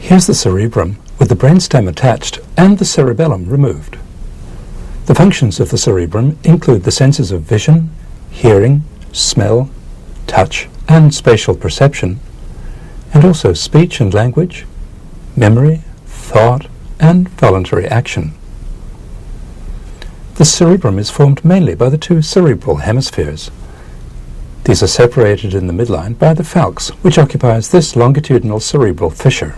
Here's the cerebrum with the brainstem attached and the cerebellum removed. The functions of the cerebrum include the senses of vision, hearing, smell, touch, and spatial perception, and also speech and language, memory, thought, and voluntary action. The cerebrum is formed mainly by the two cerebral hemispheres. These are separated in the midline by the falx, which occupies this longitudinal cerebral fissure.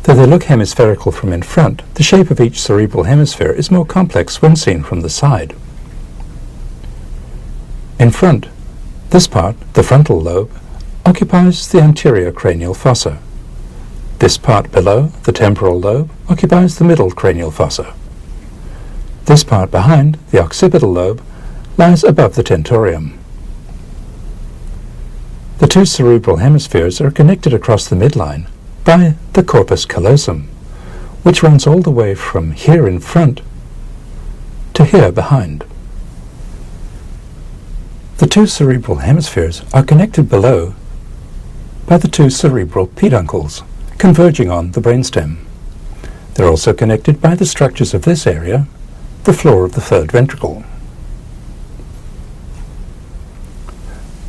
Though they look hemispherical from in front, the shape of each cerebral hemisphere is more complex when seen from the side. In front, this part, the frontal lobe, occupies the anterior cranial fossa. This part below, the temporal lobe, occupies the middle cranial fossa. This part behind, the occipital lobe, lies above the tentorium. The two cerebral hemispheres are connected across the midline by the corpus callosum, which runs all the way from here in front to here behind. The two cerebral hemispheres are connected below by the two cerebral peduncles, converging on the brainstem. They're also connected by the structures of this area, the floor of the third ventricle.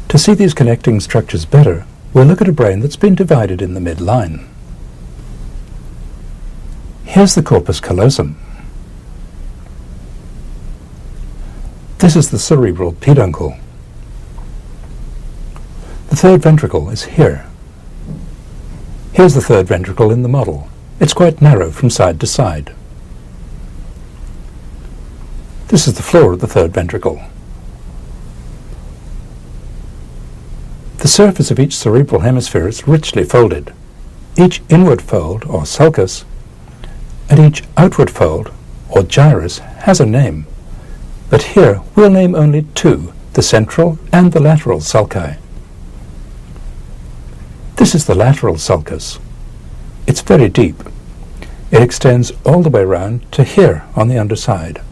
To see these connecting structures better, we'll look at a brain that's been divided in the midline. Here's the corpus callosum. This is the cerebral peduncle. The third ventricle is here. Here's the third ventricle in the model. It's quite narrow from side to side. This is the floor of the third ventricle. The surface of each cerebral hemisphere is richly folded. Each inward fold, or sulcus, and each outward fold, or gyrus, has a name. But here we'll name only two, the central and the lateral sulci. This is the lateral sulcus. It's very deep. It extends all the way round to here on the underside.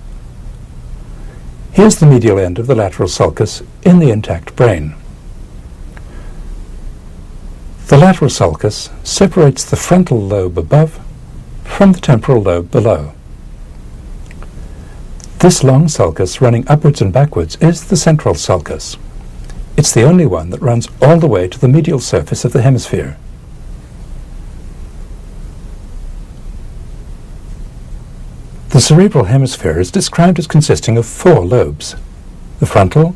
Here's the medial end of the lateral sulcus in the intact brain. The lateral sulcus separates the frontal lobe above from the temporal lobe below. This long sulcus running upwards and backwards is the central sulcus. It's the only one that runs all the way to the medial surface of the hemisphere. The cerebral hemisphere is described as consisting of four lobes: the frontal,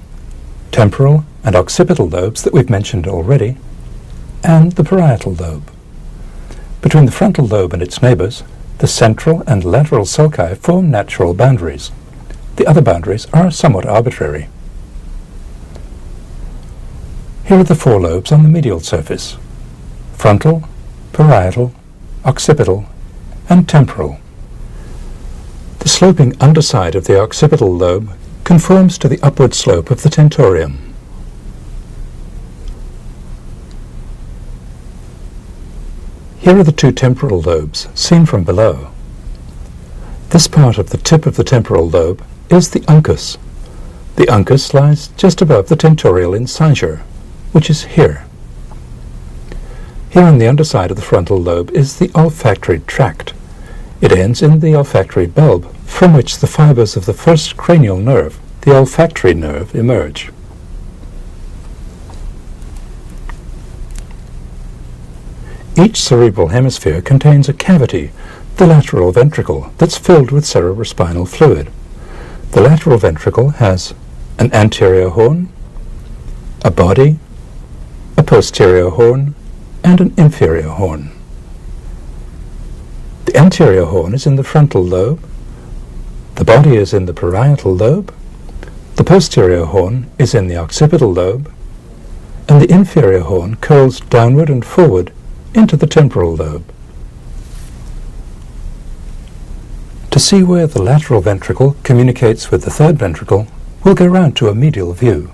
temporal, and occipital lobes that we've mentioned already, and the parietal lobe. Between the frontal lobe and its neighbors, the central and lateral sulci form natural boundaries. The other boundaries are somewhat arbitrary. Here are the four lobes on the medial surface: frontal, parietal, occipital, and temporal. The sloping underside of the occipital lobe conforms to the upward slope of the tentorium. Here are the two temporal lobes, seen from below. This part of the tip of the temporal lobe is the uncus. The uncus lies just above the tentorial incisure, which is here. Here on the underside of the frontal lobe is the olfactory tract. It ends in the olfactory bulb, from which the fibers of the first cranial nerve, the olfactory nerve, emerge. Each cerebral hemisphere contains a cavity, the lateral ventricle, that's filled with cerebrospinal fluid. The lateral ventricle has an anterior horn, a body, a posterior horn, and an inferior horn. The anterior horn is in the frontal lobe, the body is in the parietal lobe, the posterior horn is in the occipital lobe, and the inferior horn curls downward and forward into the temporal lobe. To see where the lateral ventricle communicates with the third ventricle, we'll go round to a medial view.